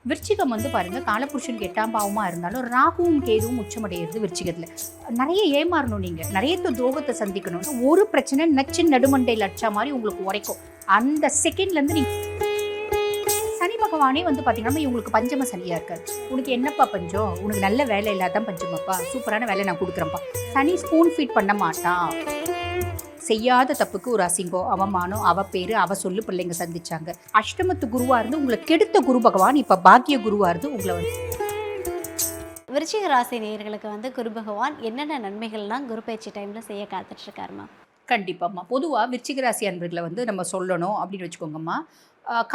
விருச்சிகம் வந்து பாருங்க காலபுருஷனுக்கு 8ஆம் பாவமா இருந்தாலும் ராகுவும் கேதுவும் உச்சமடைகிறது விருச்சிகத்துல. நிறைய ஏமாறணும், நீங்க நிறைய துரோகத்தை சந்திக்கணும். ஒரு பிரச்சனை நச்சு நடுமண்டையில் அடிச்சா மாதிரி உங்களுக்கு உரைக்கும். அந்த செகண்ட்ல இருந்து நீங்க சனி பகவானே வந்து பாத்தீங்கன்னா இவங்களுக்கு பஞ்சம சனியா இருக்காரு. உனக்கு என்னப்பா பஞ்சம், உனக்கு நல்ல வேலை இல்லாதான் பஞ்சமப்பா, சூப்பரான வேலை நான் கொடுக்குறேன்ப்பா. சனி ஸ்பூன் ஃபீட் பண்ண மாட்டான். செய்யாத தப்புக்கு ஒரு அசிங்கம், அவமானம், அவ பேரு, அவ சொல்லு பிள்ளைங்க சந்திச்சாங்க. அஷ்டமத்து குருவா இருந்து உங்களை கெடுத்த குரு பகவான் இப்ப பாக்கிய குருவா இருந்து உங்களை வந்து விருச்சிக ராசி நேயர்களுக்கு வந்து குரு பகவான் என்னென்ன நன்மைகள்லாம் குரு பயிற்சி டைம்ல செய்ய காத்துட்டு இருக்காருமா? கண்டிப்பாம்மா. பொதுவா விருச்சிக ராசி அன்பர்களை வந்து நம்ம சொல்லணும் அப்படின்னு வச்சுக்கோங்கம்மா.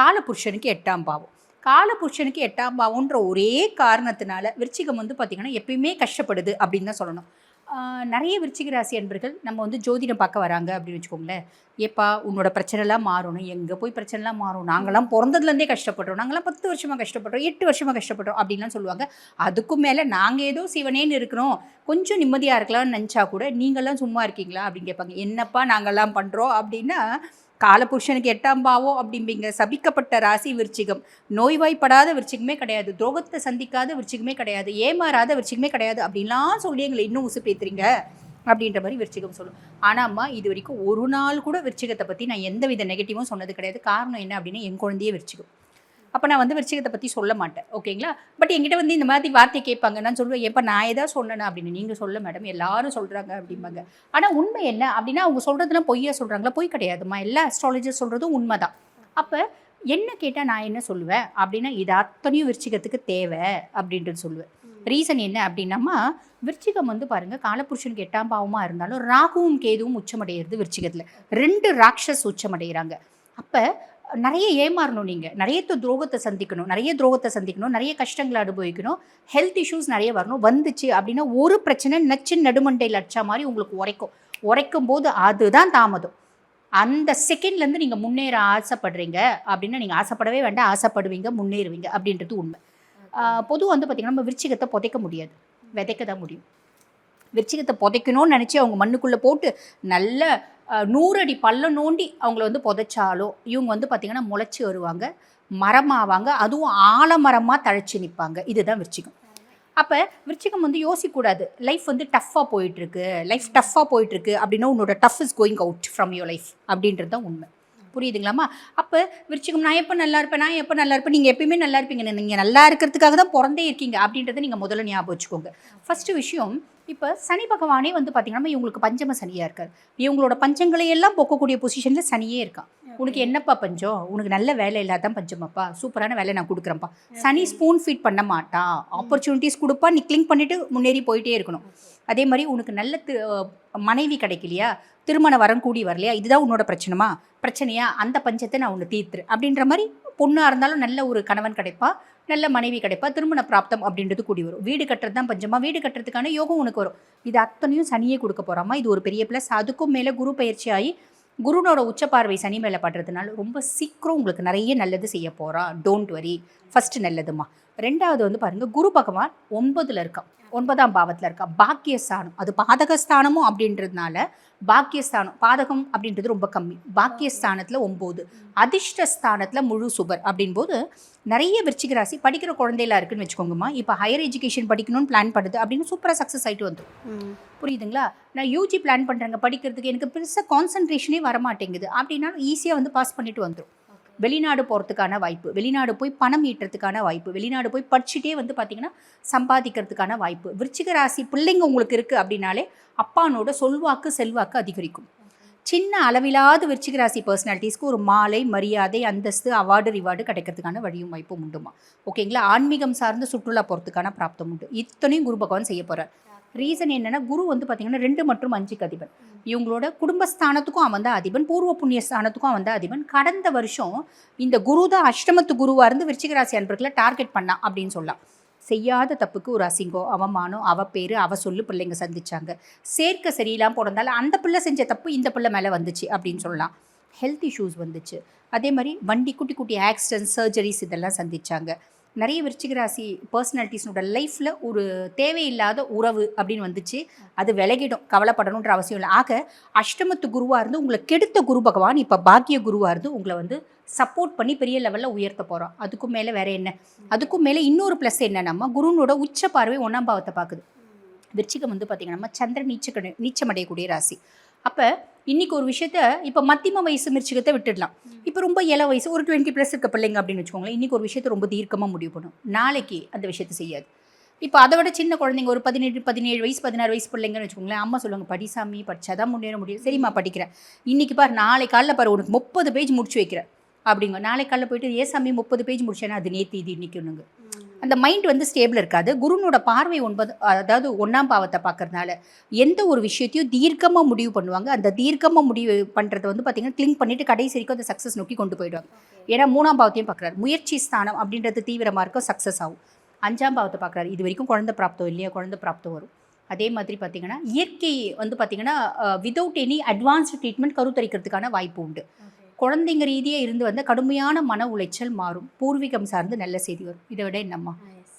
காலபுருஷனுக்கு 8ஆம் பாவம். காலபுருஷனுக்கு 8ஆம் பாவம்ன்ற ஒரே காரணத்தினால விருச்சிகம் வந்து பார்த்தீங்கன்னா எப்பயுமே கஷ்டப்படுது அப்படின்னு தான் சொல்லணும். நிறைய விருச்சிக ராசி அன்பர்கள் நம்ம வந்து ஜோதிடம் பார்க்க வராங்க அப்படின்னு வச்சுக்கோங்களேன். ஏப்பா உன்னோட பிரச்சனைலாம் மாறணும், எங்கே போய் பிரச்சனைலாம் மாறும், நாங்களாம் பிறந்ததுலேருந்தே கஷ்டப்படுறோம், நாங்களாம் 10 வருஷமாக கஷ்டப்படுறோம், 8 வருஷமாக கஷ்டப்படுறோம் அப்படின்லாம் சொல்லுவாங்க. அதுக்கும் மேலே நாங்கள் ஏதோ சிவனேன்னு இருக்கிறோம், கொஞ்சம் நிம்மதியாக இருக்கலாம்னு நினச்சா கூட நீங்களாம் சும்மா இருக்கீங்களா அப்படின்னு கேட்பாங்க. என்னப்பா நாங்கள்லாம் பண்ணுறோம் அப்படின்னா, காலபுருஷனுக்கு 8ஆம் பாவம் அப்படிம்பிங்க. சபிக்கப்பட்ட ராசி விருச்சிகம். நோய்வாய்ப்படாத விருச்சிகமே கிடையாது, துரோகத்தை சந்திக்காத விருச்சிகமே கிடையாது, ஏமாறாத விருச்சிகமே கிடையாது அப்படின்லாம் சொல்லி எங்களை இன்னும் உசுப்பேத்துறீங்க அப்படின்ற மாதிரி விருச்சிகம் சொல்லும். ஆனாம்மா இது வரைக்கும் ஒரு நாள் கூட விருச்சிகத்தை பற்றி நான் எந்த வித நெகட்டிவும் சொன்னது கிடையாது. காரணம் என்ன அப்படின்னா என் குழந்தையே விருச்சிகம். அப்போ நான் வந்து விருச்சிகத்தை பற்றி சொல்ல மாட்டேன், ஓகேங்களா? பட் என்கிட்ட வந்து இந்த மாதிரி வார்த்தை கேட்பாங்க. நான் சொல்லுவேன், எப்போ நான் எதாவது சொன்னேன்னா அப்படின்னு. நீங்கள் சொல்ல மேடம், எல்லாரும் சொல்கிறாங்க அப்படிம்பாங்க. ஆனால் உண்மை என்ன அப்படின்னா அவங்க சொல்கிறதுலாம் பொய்யா சொல்கிறாங்களா? பொய் கிடையாதுமா, எல்லா அஸ்ட்ராலஜர் சொல்கிறதும் உண்மை தான். அப்போ என்ன கேட்டால் நான் என்ன சொல்லுவேன் அப்படின்னா, இது அத்தனையும் விருச்சிகத்துக்கு தேவை அப்படின்ட்டு சொல்லுவேன். ரீசன் என்ன அப்படின்னம்மா, விருச்சிகம் வந்து பாருங்கள் காலபுருஷனுக்கு 8ஆம் பாவமாக இருந்தாலும் ராகுவும் கேதுவும் உச்சமடைகிறது விருச்சிகத்தில். 2 ராட்சஸ் உச்சமடைகிறாங்க. அப்போ நிறைய ஏமாறணும், நீங்கள் நிறைய துரோகத்தை சந்திக்கணும், நிறைய கஷ்டங்களை அனுபவிக்கணும், ஹெல்த் இஷ்யூஸ் நிறைய வரணும். வந்துச்சு அப்படின்னா ஒரு பிரச்சனை நச்சு நடுமண்டையில் அடிச்சா மாதிரி உங்களுக்கு உரைக்கும் போது அதுதான் தாமதம். அந்த செகண்ட்லேருந்து நீங்கள் முன்னேற ஆசைப்படுறீங்க அப்படின்னா, நீங்கள் ஆசைப்படவே வேண்டாம், ஆசைப்படுவீங்க, முன்னேறுவீங்க அப்படின்றது உண்மை. பொதுவாக வந்து பார்த்திங்கன்னா நம்ம விருச்சிகத்தை புதைக்க முடியாது, விதைக்க தான் முடியும். விருச்சிகத்தை புதைக்கணும்னு நினச்சி அவங்க மண்ணுக்குள்ளே போட்டு நல்ல 100 அடி பள்ளம் நோண்டி அவங்கள வந்து புதைச்சாலோ இவங்க வந்து பார்த்திங்கன்னா முளைச்சி வருவாங்க, மரமாவாங்க, அதுவும் ஆலமரமாக தழைச்சி நிற்பாங்க. இதுதான் விருச்சிகம். அப்போ விருச்சிகம் வந்து யோசிக்கக்கூடாது, லைஃப் வந்து டஃப்பாக போயிட்டுருக்கு அப்படின்னா உன்னோட tough is going out from your life அப்படின்றது தான் உண்மை. புரியுதுங்களாம்மா? அப்போ விருச்சிகம் நான் எப்போ நல்லா இருப்பேன், நீங்கள் எப்பயுமே நல்லா இருப்பீங்க, நீங்கள் நல்லா இருக்கிறதுக்காக தான் பிறந்தே இருக்கீங்க அப்படின்றத நீங்கள் முதல்ல ஞாபகம் வச்சுக்கோங்க. ஃபஸ்ட்டு விஷயம், இப்போ சனி பகவானே வந்து பார்த்திங்கன்னா இவங்களுக்கு பஞ்சம சனியாக இருக்கார். இவங்களோட பஞ்சங்களை எல்லாம் போக்கக்கூடிய பொசிஷனில் சனியே இருக்கான். உனக்கு என்னப்பா பஞ்சம், உனக்கு நல்ல வேலை இல்லாதான் பஞ்சமப்பா, சூப்பரான வேலை நான் கொடுக்குறேன்ப்பா. சனி ஸ்பூன் ஃபீட் பண்ண மாட்டான், ஆப்பர்ச்சுனிட்டிஸ் கொடுப்பா, நீ கிளிங் பண்ணிவிட்டு முன்னேறி போயிட்டே இருக்கணும். அதே மாதிரி உனக்கு நல்ல மனைவி கிடைக்கலையா, திருமண வரம் கூடி வரலையா, இதுதான் உன்னோட பிரச்சனையா, அந்த பஞ்சத்தை நான் உன்னை தீர்த்துரு அப்படின்ற மாதிரி. பொண்ணாக இருந்தாலும் நல்ல ஒரு கணவன் கிடைப்பா, நல்ல மனைவி கிடைப்பா, திருமண பிராப்தம் அப்படின்றது கூடி வரும். வீடு கட்டுறது தான் பஞ்சமா, வீடு கட்டுறதுக்கான யோகம் உனக்கு வரும். இது அத்தனையும் சனியே கொடுக்க போகிறாமா, இது ஒரு பெரிய ப்ளஸ். அதுக்கும் மேலே குரு பயிற்சி ஆகி குருனோட உச்ச பார்வை சனி மேலே படுறதுனால ரொம்ப சீக்கிரம் உங்களுக்கு நிறைய நல்லது செய்ய போகிறா. Don't worry. ஃபஸ்ட்டு நல்லதுமா. 2வது வந்து பாருங்கள், குரு பகவான் 9ல் இருக்கான், 9ஆம் பாவத்தில் இருக்கா. பாக்கியஸ்தானம், அது பாதகஸ்தானமும் அப்படின்றதுனால பாக்கியஸ்தானம், பாதகம் அப்படின்றது ரொம்ப கம்மி, பாக்கியஸ்தானத்தில் 9, அதிர்ஷ்டஸ்தானத்தில் முழு சுபர் அப்படின்போது நிறைய விருச்சிக ராசி படிக்கிற குழந்தைலாம் இருக்குன்னு வச்சுக்கோங்கம்மா. இப்போ ஹையர் எஜுகேஷன் படிக்கணும்னு பிளான் பண்ணுது அப்படின்னு சூப்பராக சக்ஸஸ் ஆகிட்டு வந்துடும். புரியுதுங்களா? நான் யூஜி பிளான் பண்ணுறேங்க படிக்கிறதுக்கு, எனக்கு பெருசாக கான்சன்ட்ரேஷனே வரமாட்டேங்குது அப்படின்னாலும் ஈஸியாக வந்து பாஸ் பண்ணிட்டு வந்துடும். வெளிநாடு போகிறதுக்கான வாய்ப்பு, வெளிநாடு போய் பணம் ஈட்டுறதுக்கான வாய்ப்பு, வெளிநாடு போய் படிச்சுட்டே வந்து பார்த்திங்கன்னா சம்பாதிக்கிறதுக்கான வாய்ப்பு. விருச்சிக ராசி பிள்ளைங்க உங்களுக்கு இருக்குது அப்படின்னாலே அப்பானோட சொல்வாக்கு செல்வாக்கு அதிகரிக்கும். சின்ன அளவிலாத விருச்சிக ராசி பர்சனாலிட்டிஸ்க்கு ஒரு மாலை, மரியாதை, அந்தஸ்து, அவார்டு, ரிவார்டு கிடைக்கிறதுக்கான வழியும் வாய்ப்பும் உண்டுமா. ஓகேங்களா? ஆன்மீகம் சார்ந்து சுற்றுலா போகிறதுக்கான பிராப்தம் உண்டு. இத்தனையும் குரு பகவான் செய்ய போகிறார். ரீசன் என்னென்னா, குரு வந்து பார்த்திங்கன்னா 2 மற்றும் 5க்கு அதிபன். இவங்களோட குடும்பஸ்தானத்துக்கும் அவன் தான் அதிபன், பூர்வ புண்ணிய ஸ்தானத்துக்கும் அவன் தான் அதிபன். கடந்த வருஷம் இந்த குரு தான் அஷ்டமத்து குருவாக இருந்து விருச்சிக ராசி அன்பர்களை டார்கெட் பண்ணா அப்படின்னு சொல்லலாம். செய்யாத தப்புக்கு ஒரு அசிங்கம், அவமானம், அவ பேர், அவ சொல்லு பிள்ளைங்க சந்திச்சாங்க. சேர்க்க சரியில்லாமல் போனதால அந்த பிள்ளை செஞ்ச தப்பு இந்த பிள்ளை மேலே வந்துச்சு அப்படின்னு சொல்லலாம். ஹெல்த் இஷ்யூஸ் வந்துச்சு. அதே மாதிரி வண்டி குட்டி குட்டி ஆக்சிடென்ட், சர்ஜரிஸ் இதெல்லாம் சந்திச்சாங்க. நிறைய விருச்சிக ராசி பர்சனாலிட்டிஸ்னோட லைஃப்பில் ஒரு தேவையில்லாத உறவு அப்படின்னு வந்துச்சு, அது விலகிடும், கவலைப்படணுன்ற அவசியம் இல்லை. ஆக அஷ்டமத்து குருவாக இருந்து உங்களை கெடுத்த குரு பகவான் இப்போ பாக்கிய குருவாக இருந்து உங்களை வந்து சப்போர்ட் பண்ணி பெரிய லெவலில் உயர்த்த போகிறோம். அதுக்கும் மேலே வேற என்ன, அதுக்கும் மேலே இன்னொரு ப்ளஸ் என்னன்னா குருனோட உச்ச பார்வை 1ஆம் பாவத்தை பார்க்குது. விருச்சிகம் வந்து பார்த்திங்கன்னா சந்திரன் நீச்சமடையக்கூடிய ராசி. அப்போ இன்றைக்கி ஒரு விஷயத்த இப்போ மத்தியம வயசு விருச்சிகத்தை விட்டுடலாம், இப்போ ரொம்ப இள வயசு ஒரு 20+ இருக்க பிள்ளைங்க அப்படின்னு வச்சுக்கோங்களேன், இன்றைக்கி ஒரு விஷயத்தை ரொம்ப தீர்க்கமாக முடிவு பண்ணும், நாளைக்கு அந்த விஷயத்தை செய்யாது. இப்போ அதை விட சின்ன குழந்தைங்க ஒரு 17 வயசு 16 வயசு பிள்ளைங்கன்னு வச்சுக்கோங்களேன், அம்மா சொல்லுவாங்க படிசாமி படித்தாதான் முன்னேற முடியும். சரிம்மா படிக்கிறேன், இன்றைக்கி பாரு நாளை காலைல பாரு உனக்கு 30 பேஜ் முடிச்சு வைக்கிறேன் அப்படிங்க. நாளை காலைல போயிட்டு சாமி 30 பேஜ் முடிச்சேன்னா அது நேற்று இது இன்றைக்கி ஒன்றுங்க. அந்த மைண்ட் வந்து ஸ்டேபிள் இருக்காது. குருனோட பார்வை 9 அதாவது 1ஆம் பாவத்தை பார்க்கறதுனால எந்த ஒரு விஷயத்தையும் தீர்க்கமாக முடிவு பண்ணுவாங்க. அந்த தீர்க்கமாக முடிவு பண்ணுறதை வந்து பார்த்திங்கன்னா கிளிங் பண்ணிவிட்டு கடைசி வரைக்கும் அந்த சக்ஸஸ் நோக்கி கொண்டு போயிடுவாங்க. ஏன்னா 3ஆம் பாவத்தையும் பார்க்குறாரு, முயற்சி ஸ்தானம் அப்படின்றது தீவிரமாக இருக்கும், சக்ஸஸ் ஆகும். 5ஆம் பாவத்தை பார்க்குறாரு, இது வரைக்கும் குழந்தை பிராப்தம் இல்லையா, குழந்தை பிராப்தம் வரும். அதே மாதிரி பார்த்திங்கன்னா இயற்கை வந்து பார்த்திங்கன்னா விதவுட் எனி அட்வான்ஸ்டு ட்ரீட்மெண்ட் கருத்தரிக்கிறதுக்கான வாய்ப்பு உண்டு. குழந்தைங்க ரீதியாக இருந்து வந்த கடுமையான மன உளைச்சல் மாறும், பூர்வீகம் சார்ந்து நல்ல செய்தி வரும். இதை விட என்னம்மா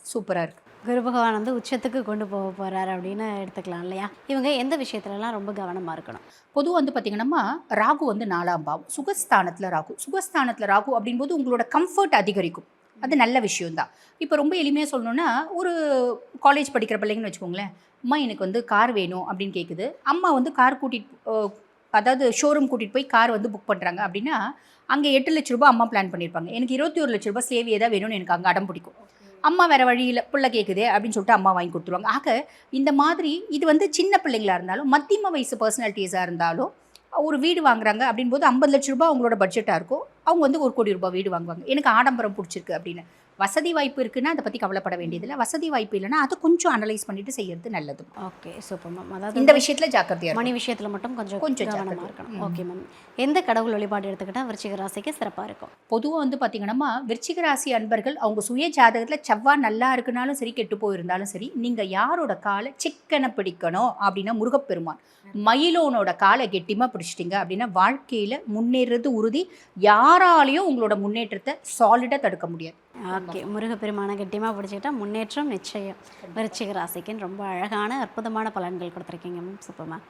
சூப்பராக இருக்குது. குரு பகவான் வந்து உச்சத்துக்கு கொண்டு போக போகிறார் அப்படின்னு எடுத்துக்கலாம் இல்லையா? இவங்க எந்த விஷயத்துலலாம் ரொம்ப கவனமாக இருக்கணும்? பொதுவாக வந்து பார்த்திங்கன்னா ராகு வந்து 4ஆம் பாவம், சுகஸ்தானத்தில் ராகு. சுகஸ்தானத்தில் ராகு அப்படின்போது உங்களோட கம்ஃபர்ட் அதிகரிக்கும், அது நல்ல விஷயம்தான். இப்போ ரொம்ப எளிமையாக சொல்லணுன்னா, ஒரு காலேஜ் படிக்கிற பிள்ளைங்கன்னு வச்சுக்கோங்களேன், அம்மா எனக்கு வந்து கார் வேணும் அப்படின்னு கேட்குது. அம்மா வந்து கார் அதாவது ஷோரூம் கூட்டிகிட்டு போய் கார் வந்து புக் பண்ணுறாங்க அப்படின்னா, அங்கே 8 லட்ச ரூபா அம்மா பிளான் பண்ணியிருப்பாங்க. எனக்கு 21 லட்ச ரூபா சேவியே தான் வேணும்னு எனக்கு அங்கே அடம் பிடிக்கும். அம்மா வேறு வழியில் பிள்ளை கேட்குதே அப்படின்னு சொல்லிட்டு அம்மா வாங்கி கொடுத்துருவாங்க. ஆக இந்த மாதிரி இது வந்து சின்ன பிள்ளைங்களாக இருந்தாலும் மத்தியம வயசு பர்சனாலிட்டிஸாக இருந்தாலும் ஒரு வீடு வாங்குறாங்க அப்படின்போது 50 லட்ச ரூபா அவங்களோட பட்ஜெட்டாக இருக்கும், அவங்க வந்து 1 கோடி ரூபாய் வீடு வாங்குவாங்க. எனக்கு ஆடம்பரம் பிடிச்சிருக்கு அப்படின்னு. வசதி வாய்ப்பு இருக்குன்னா அதை பற்றி கவலைப்பட வேண்டியதில்லை, வசதி வாய்ப்பு இல்லைன்னா அதை கொஞ்சம் அனலைஸ் பண்ணிட்டு செய்யறது நல்லது. Okay super ma'am. அதாவது இந்த விஷயத்தில் ஜாக்கிரதையாக, மணி விஷயத்தில் மட்டும் கொஞ்சம் கவனமாக இருக்கணும். Okay ma'am. எந்த கடவுள் வழிபாடு எடுத்துக்கிட்டால் விருச்சிக ராசிக்கு சிறப்பாக இருக்கும்? பொதுவாக வந்து பார்த்திங்கன்னா விருச்சிக ராசி அன்பர்கள் அவங்க சுய ஜாதகத்தில் செவ்வாய் நல்லா இருக்குனாலும் சரி கெட்டு போயிருந்தாலும் சரி, நீங்கள் யாரோட காலை சிக்கனை பிடிக்கணும் அப்படின்னா முருகப்பெருமான், மயிலோனோட காலை கெட்டிமாக பிடிச்சிட்டிங்க அப்படின்னா வாழ்க்கையில் முன்னேறது உறுதி, யாராலையும் உங்களோட முன்னேற்றத்தை சாலிடாக தடுக்க முடியாது. ஓகே, முருகப்பெருமானை கெட்டியமாக பிடிச்சிக்கிட்டா முன்னேற்றம் நிச்சயம். விருச்சிக ராசிக்குன்னு ரொம்ப அழகான அற்புதமான பலன்கள் கொடுத்துருக்கீங்க மேம். Super ma'am.